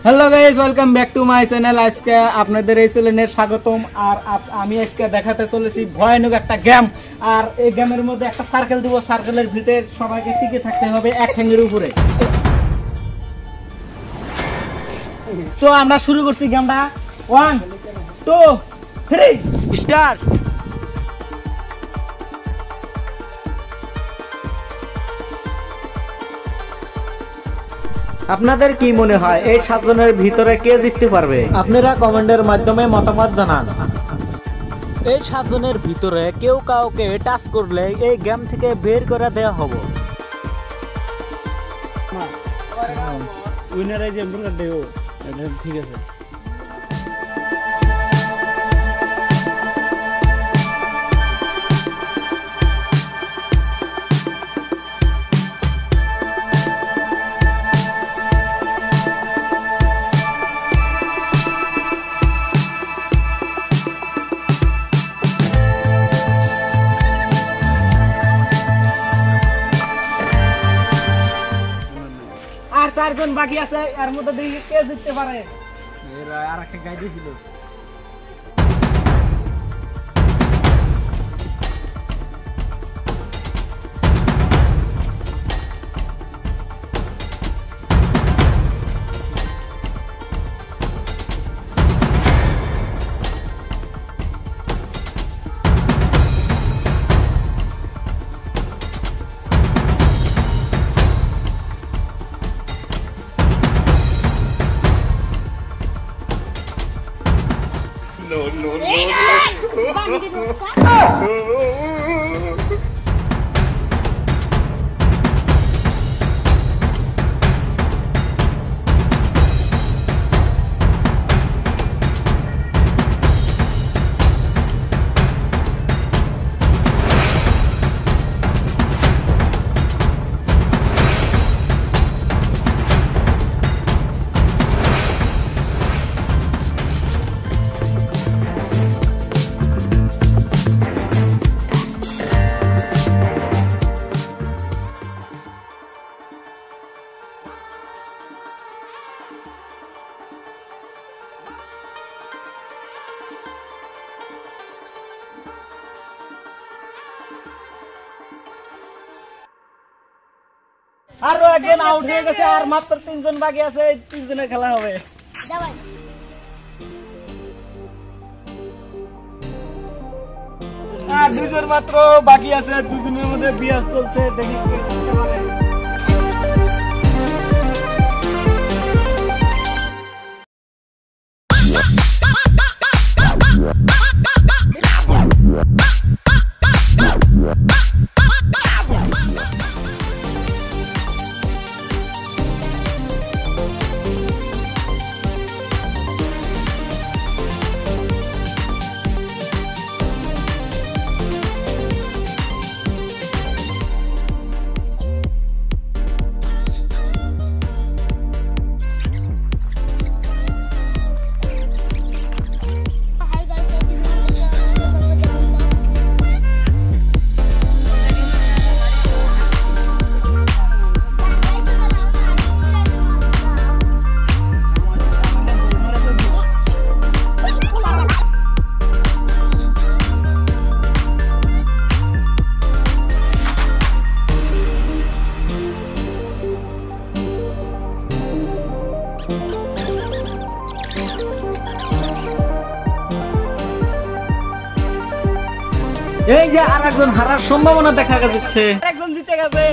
Hello guys, welcome back to my channel. আজকে আপনাদের এই চ্যানেলে স্বাগতম। আর আমি আজকে দেখাতে চলেছি ভয়ানক একটা গেম। আর এই গেমের মধ্যে একটা সার্কেল দিব, সার্কেলের ভিতরে সবাইকে টিকে থাকতে হবে এক ঠ্যাঙের উপরে। তো আমরা শুরু করছি গেমটা। 1 2 3 স্টার্ট। আপনাদের কি মনে হয় এই 7 জনের ভিতরে কে জিততে পারবে? আপনারা কমেন্টের মাধ্যমে মতামত জানান। এই 7 জনের ভিতরে কেউ কাউকে টাচ করলে এই গেম থেকে বের করে দেওয়া হবে। উইনারাই যে এমন দেও, এটা ঠিক আছে। আর 4 জন বাকি আছে, এর মধ্যে দেখি কে জিততে পারে। এরা আরেকটা গাই দিছিল। আরো একজন আউট হয়ে গেছে, আর মাত্র 3 জন বাকি আছে। 3 জনের খেলা হবে। আর 2 জন মাত্র বাকি আছে। 2 জনের মধ্যে বিয়াস চলছে, দেখি কে জিততে পারে। এই যে আরেকজন হারার সম্ভাবনা দেখা যাচ্ছে, একজন জিতে গেছে।